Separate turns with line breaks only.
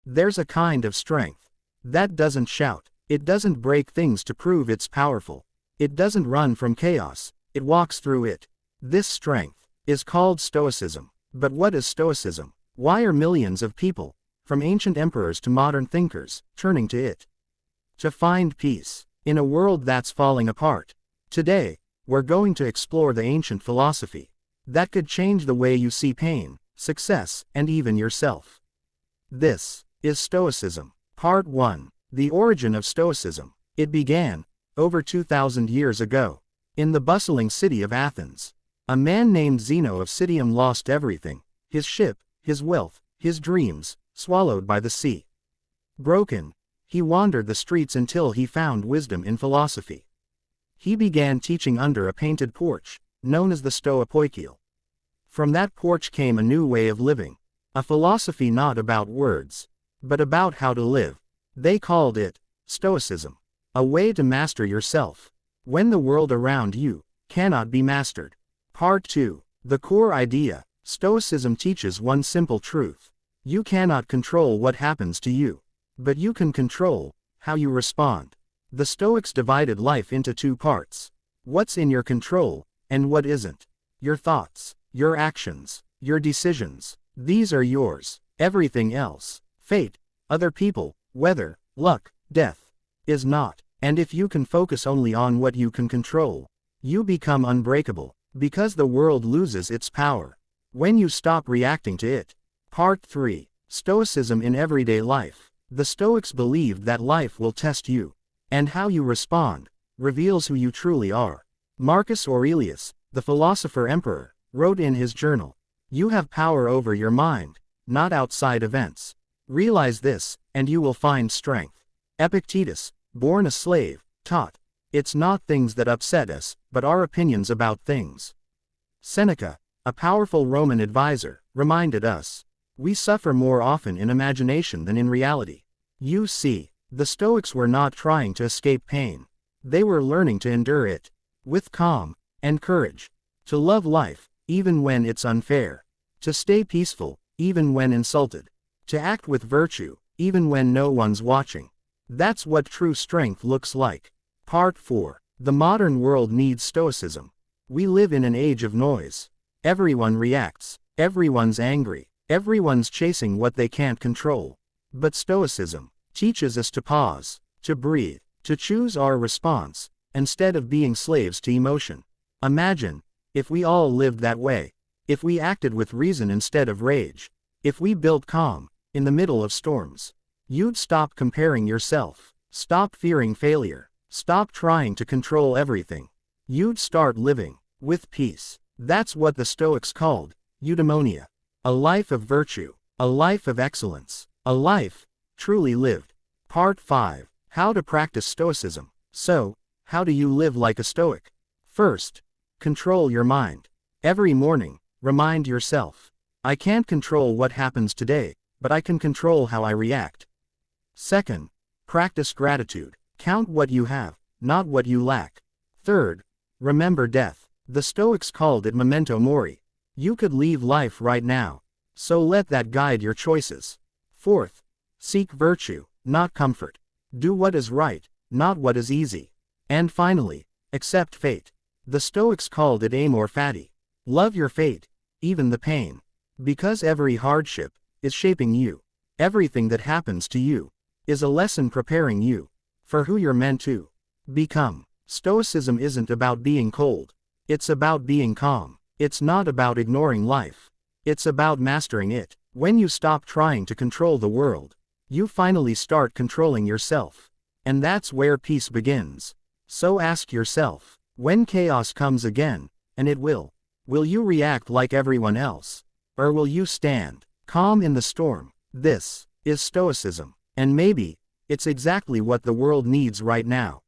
There's a kind of strength that doesn't shout. It doesn't break things to prove it's powerful. It doesn't run from chaos, it walks through it. This strength is called Stoicism. But what is Stoicism? Why are millions of people, from ancient emperors to modern thinkers, turning to it to find peace in a world that's falling apart? Today, we're going to explore the ancient philosophy that could change the way you see pain, success, and even yourself. This is Stoicism. Part 1. The Origin of Stoicism. It began, over 2,000 years ago, in the bustling city of Athens. A man named Zeno of Citium lost everything: his ship, his wealth, his dreams, swallowed by the sea. Broken, he wandered the streets until he found wisdom in philosophy. He began teaching under a painted porch, known as the Stoipoikial. From that porch came a new way of living, a philosophy not about words, but about how to live. They called it Stoicism, a way to master yourself when the world around you cannot be mastered. Part 2. The core idea. Stoicism teaches one simple truth: you cannot control what happens to you, but you can control how you respond. The Stoics divided life into two parts: what's in your control, and what isn't. Your thoughts, your actions, your decisions, these are yours. Everything else, fate, other people, weather, luck, death, is not. And if you can focus only on what you can control, you become unbreakable, because the world loses its power when you stop reacting to it. Part 3. Stoicism in everyday life. The Stoics believed that life will test you, and how you respond reveals who you truly are. Marcus Aurelius, the philosopher emperor, wrote in his journal, "You have power over your mind, not outside events. Realize this, and you will find strength." Epictetus, born a slave, taught, "It's not things that upset us, but our opinions about things." Seneca, a powerful Roman advisor, reminded us, "We suffer more often in imagination than in reality." You see, the Stoics were not trying to escape pain. They were learning to endure it with calm and courage, to love life, even when it's unfair, to stay peaceful, even when insulted, to act with virtue, even when no one's watching. That's what true strength looks like. Part 4. The modern world needs Stoicism. We live in an age of noise. Everyone reacts, everyone's angry, everyone's chasing what they can't control. But Stoicism teaches us to pause, to breathe, to choose our response, instead of being slaves to emotion. Imagine if we all lived that way. If we acted with reason instead of rage. If we built calm in the middle of storms. You'd stop comparing yourself, stop fearing failure, stop trying to control everything. You'd start living with peace. That's what the Stoics called eudaimonia, a life of virtue, a life of excellence, a life truly lived. Part 5. How to practice Stoicism. So, how do you live like a Stoic? First, control your mind. Every morning, remind yourself, I can't control what happens today, but I can control how I react. Second, practice gratitude. Count what you have, not what you lack. Third, remember death. The Stoics called it memento mori. You could leave life right now, so let that guide your choices. Fourth, seek virtue, not comfort. Do what is right, not what is easy. And finally, accept fate. The Stoics called it amor fati. Love your fate, even the pain. Because every hardship is shaping you. Everything that happens to you is a lesson preparing you for who you're meant to become. Stoicism isn't about being cold. It's about being calm. It's not about ignoring life. It's about mastering it. When you stop trying to control the world, you finally start controlling yourself. And that's where peace begins. So ask yourself, when chaos comes again, and it will you react like everyone else? Or will you stand calm in the storm? This is Stoicism. And maybe it's exactly what the world needs right now.